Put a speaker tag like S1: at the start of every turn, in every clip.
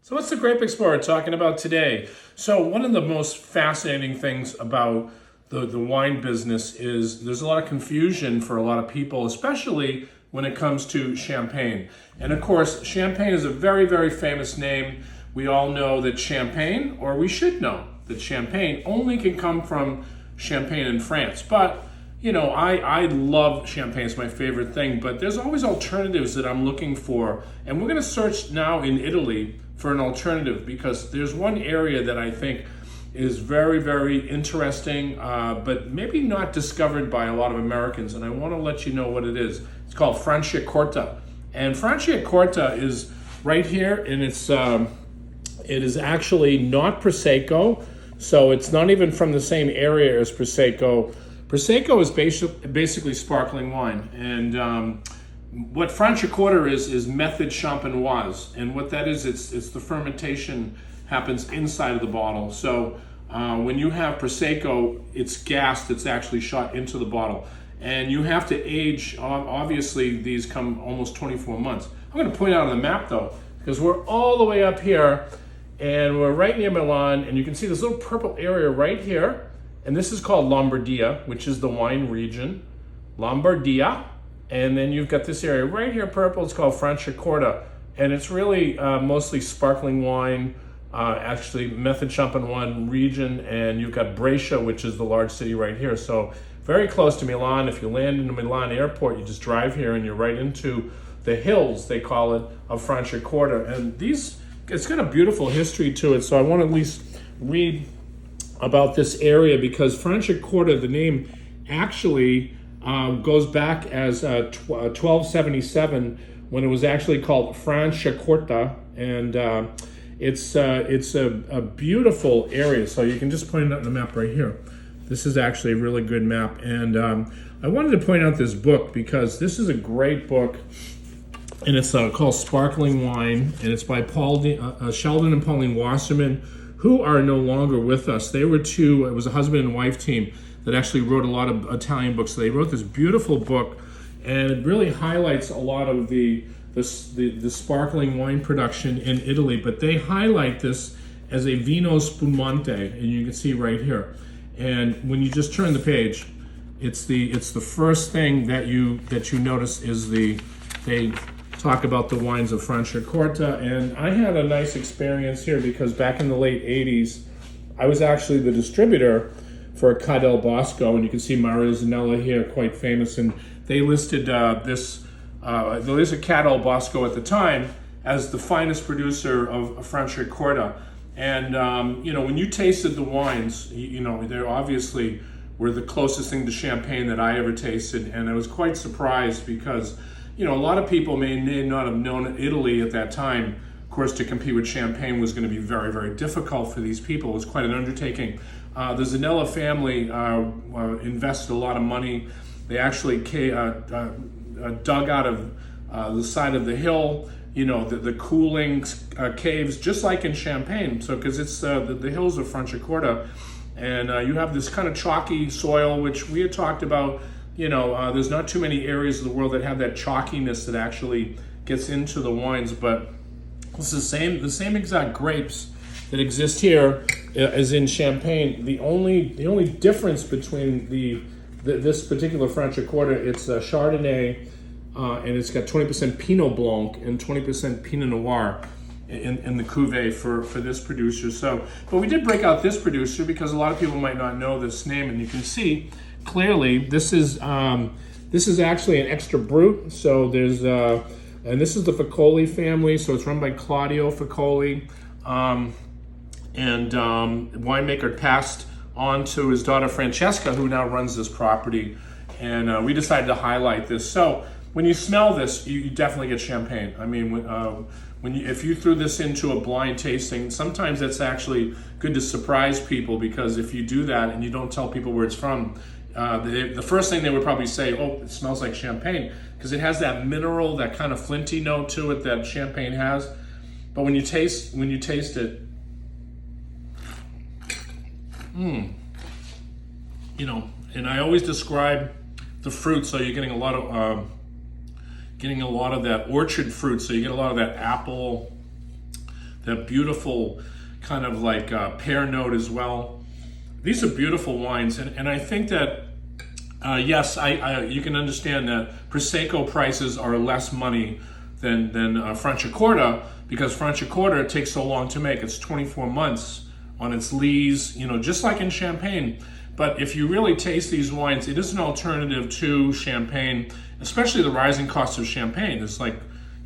S1: So what's the Grape Explorer talking about today? So one of the most fascinating things about the wine business is there's a lot of confusion for a lot of people, especially when it comes to champagne. And of course, champagne is a very, very famous name. We all know that champagne, or we should know that champagne only can come from Champagne in France. But you know, I love champagne, it's my favorite thing, but there's always alternatives that I'm looking for. And we're gonna search now in Italy for an alternative because there's one area that I think is very, very interesting, but maybe not discovered by a lot of Americans. And I wanna let you know what it is. It's called Franciacorta. And Franciacorta is right here, and it is actually not Prosecco. So it's not even from the same area as Prosecco. Prosecco is basically sparkling wine, and what Franciacorta is method champenoise, and what that is, it's the fermentation happens inside of the bottle. So when you have Prosecco, it's gassed, it's actually shot into the bottle, and you have to age. Obviously, these come almost 24 months. I'm going to point out on the map though, because we're all the way up here, and we're right near Milan, and you can see this little purple area right here. And this is called Lombardia, which is the wine region. Lombardia. And then you've got this area right here, purple, it's called Franciacorta. And it's really mostly sparkling wine, actually method champenoise region. And you've got Brescia, which is the large city right here. So very close to Milan. If you land in the Milan airport, you just drive here and you're right into the hills, they call it, of Franciacorta. And it's got a beautiful history to it. So I want to at least read about this area because Franciacorta, the name actually goes back as 1277 when it was actually called Franciacorta, and it's a beautiful area. So you can just point it out on the map right here. This is actually a really good map, and I wanted to point out this book because this is a great book, and it's called Sparkling Wine, and it's by Sheldon and Pauline Wasserman, who are no longer with us. They were it was a husband and wife team that actually wrote a lot of Italian books. So they wrote this beautiful book, and it really highlights a lot of the sparkling wine production in Italy, but they highlight this as a vino spumante, and you can see right here. And when you just turn the page, it's the first thing that you notice is they talk about the wines of Franciacorta. And I had a nice experience here because back in the late 80s, I was actually the distributor for Ca del Bosco, and you can see Mario Zanella here, quite famous, and they listed this Ca del Bosco at the time as the finest producer of Franciacorta. And you know, when you tasted the wines, you know, they obviously were the closest thing to champagne that I ever tasted, and I was quite surprised because you know, a lot of people may not have known Italy at that time. Of course, to compete with champagne was going to be very, very difficult for these people. It was quite an undertaking. The Zanella family invested a lot of money. They actually dug out of the side of the hill, you know, the cooling caves, just like in Champagne. So, because it's the hills of Franciacorta, and you have this kind of chalky soil, which we had talked about. You know, there's not too many areas of the world that have that chalkiness that actually gets into the wines, but it's the same exact grapes that exist here as in Champagne. The only difference between this particular Franciacorta, it's a Chardonnay, and it's got 20% Pinot Blanc and 20% Pinot Noir in the cuvee for this producer. So, but we did break out this producer because a lot of people might not know this name, and you can see clearly, this is actually an extra brut. So there's and this is the Faccoli family. So it's run by Claudio Faccoli, and winemaker passed on to his daughter Francesca, who now runs this property. And we decided to highlight this. So when you smell this, you definitely get champagne. I mean, if you threw this into a blind tasting, sometimes it's actually good to surprise people, because if you do that and you don't tell people where it's from, the first thing they would probably say, oh, it smells like champagne, because it has that mineral, that kind of flinty note to it that champagne has. But when you taste it, you know, and I always describe the fruit, so you're getting a lot of that orchard fruit, so you get a lot of that that beautiful kind of like pear note as well. These are beautiful wines, and I think that yes, you can understand that Prosecco prices are less money than Franciacorta, because Franciacorta takes so long to make. It's 24 months on its lees, just like in Champagne. But if you really taste these wines, it is an alternative to Champagne, especially the rising costs of Champagne. It's like,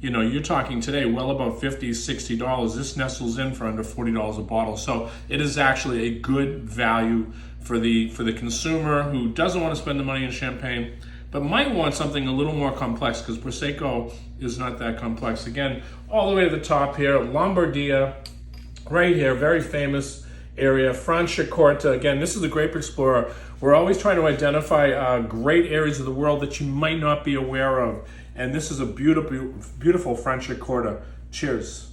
S1: you're talking today well above $50, $60. This nestles in for under $40 a bottle. So it is actually a good value for the consumer who doesn't want to spend the money in Champagne, but might want something a little more complex, because Prosecco is not that complex. Again, all the way to the top here, Lombardia, right here, very famous area, Franciacorta. Again, this is the Grape Explorer. We're always trying to identify great areas of the world that you might not be aware of. And this is a beautiful, beautiful Franciacorta. Cheers.